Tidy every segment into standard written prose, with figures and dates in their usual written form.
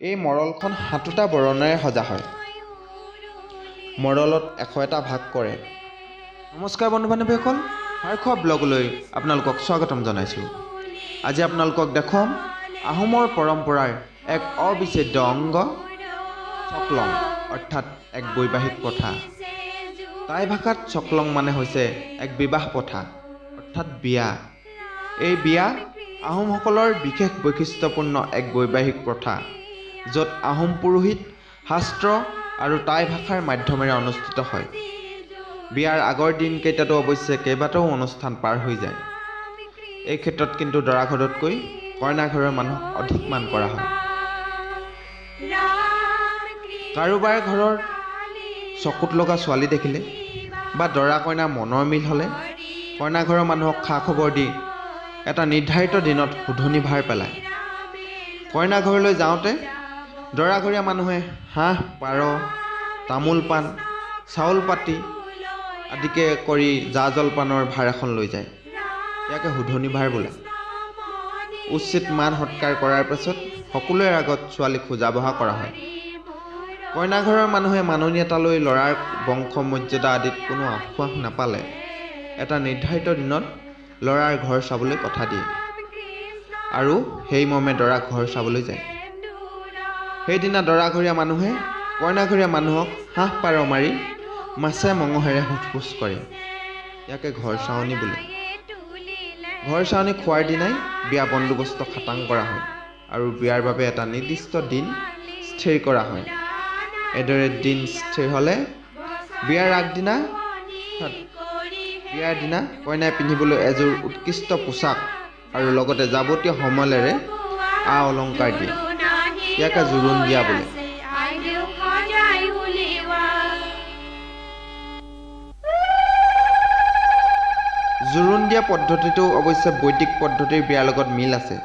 এই মৰলখন 7টা বৰণেৰে সজা হয়। মৰলত 101টা ভাগ কৰে। নমস্কাৰ বন্ধু বান্ধৱীসকল, হাৰখোৱা ব্লগলৈ আপোনালোকক স্বাগতম জনাইছোঁ। আজি আপোনালোকক দেখুৱাম আহোমৰ পৰম্পৰাৰ এক অবিচ্ছেদ্য অংগ চকলং, অৰ্থাৎ এক বৈবাহিক প্ৰথা। টাই ভাষাত চকলং মানে হৈছে এক বিবাহ প্ৰথা, অৰ্থাৎ বিয়া। এই বিয়া আহোমসকলৰ বিশেষ বৈশিষ্ট্যপূৰ্ণ এক বৈবাহিক প্ৰথা, য'ত আহোম পুৰোহিত, শাস্ত্ৰ আৰু টাই ভাষাৰ মাধ্যমেৰে অনুষ্ঠিত হয়। বিয়াৰ আগৰ দিনকেইটাতো অৱশ্যে কেইবাটাও অনুষ্ঠান পাৰ হৈ যায়। এই ক্ষেত্ৰত কিন্তু দৰা ঘৰতকৈ কইনা ঘৰৰ মানুহ অধিক মান কৰা হয়। কাৰোবাৰ ঘৰৰ চকুত লগা ছোৱালী দেখিলে বা দৰা কইনাৰ মনৰ মিল হ'লে কইনা ঘৰৰ মানুহক খা খবৰ দি এটা নিৰ্ধাৰিত দিনত শোধনি ভাৰ পেলায়। কইনা ঘৰলৈ যাওঁতে দৰাঘৰীয়া মানুহে হাঁহ, পাৰ, তামোল পাণ, চাউল পাতি আদিকে কৰি জা জলপানৰ ভাৰ এখন লৈ যায়। ইয়াকে শোধনি ভাৰ বোলে। উচিত মান সৎকাৰ কৰাৰ পাছত সকলোৰে আগত ছোৱালীক খোজা বহা কৰা হয়। কইনা ঘৰৰ মানুহে মাননি এটা লৈ ল'ৰাৰ বংশ মৰ্যাদা আদিত কোনো আঁসোৱাহ নাপালে এটা নিৰ্ধাৰিত দিনত ল'ৰাৰ ঘৰ চাবলৈ কথা দিয়ে আৰু সেই মৰ্মে দৰা ঘৰ চাবলৈ যায়। সেইদিনা দৰাঘৰীয়া মানুহে কইনাঘৰীয়া মানুহক হাঁহ, পাৰ মাৰি মাছে মঙহেৰে সোধ-পোছ কৰে। ইয়াকে ঘৰ চাৱনি বোলে। ঘৰ চাৱনি খোৱাৰ দিনাই বিয়া বন্দোবস্ত খাটাং কৰা হয় আৰু বিয়াৰ বাবে এটা নিৰ্দিষ্ট দিন স্থিৰ কৰা হয়। এইদৰে দিন স্থিৰ হ'লে বিয়াৰ আগদিনা বিয়াৰ দিনা কইনাই পিন্ধিবলৈ এযোৰ উৎকৃষ্ট পোছাক আৰু লগতে যাৱতীয় সমলেৰে অলংকাৰ দিয়ে। ইয়াকে জোৰোণ দিয়া বোলে। জোৰোণ দিয়া পদ্ধতিটো অৱশ্যে বৈদিক পদ্ধতিৰ বিয়াৰ লগত মিল আছে,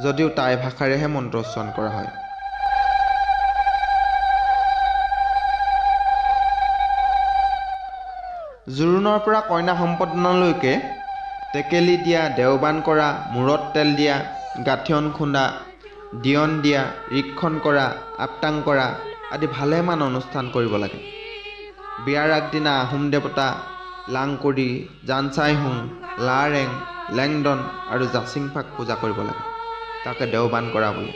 যদিও টাই ভাষাৰেহে মন্ত্ৰ উচ্চাৰণ কৰা হয়। জোৰোণৰ পৰা কইনা সম্পাদনালৈকে টেকেলি দিয়া, দেওবান কৰা, মূৰত তেল দিয়া, গাঠিয়ন খুন্দা, দিয়ন দিয়া, ৰিক্ষণ কৰা, আপটাং কৰা আদি ভালেমান অনুষ্ঠান কৰিব লাগে। বিয়াৰ আগদিনা আহোম দেৱতা লাংকুৰি, জানচাইহুং, লাৰেং, লেংডন আৰু জাচিংফাক পূজা কৰিব লাগে। তাকে দেওবান কৰা বোলে।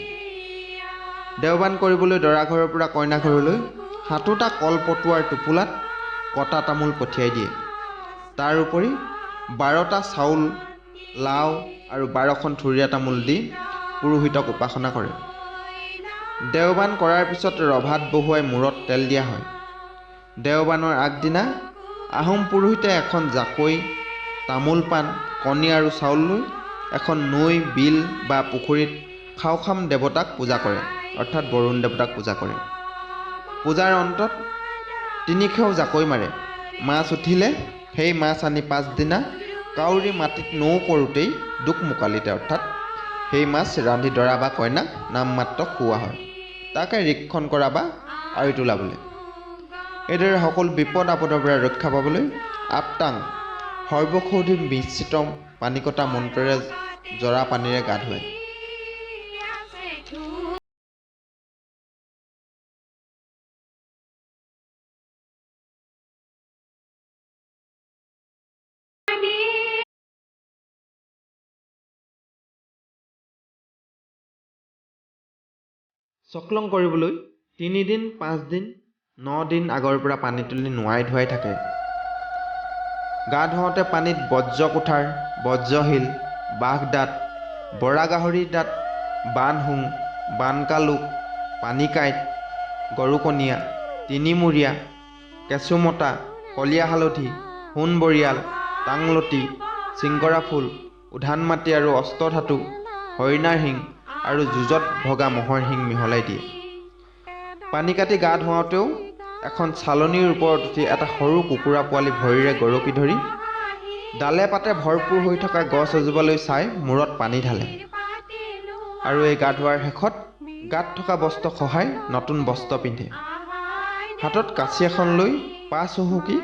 দেওবান কৰিবলৈ দৰা ঘৰৰ পৰা কইনা ঘৰলৈ 7টা কলপটুৱাৰ টোপোলাত কটা তামোল পঠিয়াই দিয়ে। তাৰ উপৰি 12টা চাউল, লাও আৰু 12খন থুৰীয়া তামোল দি পুৰোহিতক উপাসনা কৰে। দেওবান কৰাৰ পিছত ৰভাত বহুৱাই মূৰত তেল দিয়া হয়। দেওবানৰ আগদিনা আহোম পুৰোহিতে এখন জাকৈ, তামোল পাণ, কণী আৰু চাউল লৈ এখন নৈ, বিল বা পুখুৰীত খাওখাম দেৱতাক পূজা কৰে, অৰ্থাৎ বৰুণ দেৱতাক পূজা কৰে। পূজাৰ অন্তত 3 খেও জাকৈ মাৰে। মাছ উঠিলে সেই মাছ আনি পাছদিনা কাউৰী মাটিত নৌ পৰোঁতেই দোকমোকালিতে, অৰ্থাৎ সেই মাছ ৰান্ধি দৰা বা কইনাক নামমাত্ৰ খুওৱা হয়। তাকে ৰিক্ষণ কৰা বা আৰি তোলা বোলে। এইদৰে সকলো বিপদ আপদৰ পৰা ৰক্ষা পাবলৈ আপটাং সৰ্বৌষধি মিশ্ৰিত পানীকটা মন্ত্ৰৰে জৰা পানীৰে গা ধুৱায়। চকলং কৰিবলৈ 3 দিন, 5 দিন, 9 দিন আগৰ পৰা পানী তুলি নোৱাই ধুৱাই থাকে। গা ধুৱাওঁতে পানীত বজ্ৰ কুঠাৰ, বজ্ৰশীল, বাঘদাঁত, বৰা গাহৰিৰ দাঁত, বানহুং, বানকালুক, পানীকাইট, গৰুকণীয়া, 3মূৰীয়া, কেঁচুমতা, কলীয়া হালধি, সোণ বৰিয়াল, টাংলতি, চিংকৰা ফুল, উধান মাটি আৰু অষ্টধাতু, হৰিণাৰ শিং আৰু যুঁজত ভগা ম'হৰ শিং মিহলাই দিয়ে। পানী কাটি গা ধুৱাওঁতেও এখন চালনীৰ ওপৰত উঠি এটা সৰু কুকুৰা পোৱালি ভৰিৰে গৰকি ধৰি ডালে পাতে ভৰপূৰ হৈ থকা গছ এজোপালৈ চাই মূৰত পানী ঢালে আৰু এই গা ধোৱাৰ শেষত গাত থকা বস্ত্ৰ খহাই নতুন বস্ত্ৰ পিন্ধে। হাতত কাঁচি এখন লৈ পাছ হুহুকি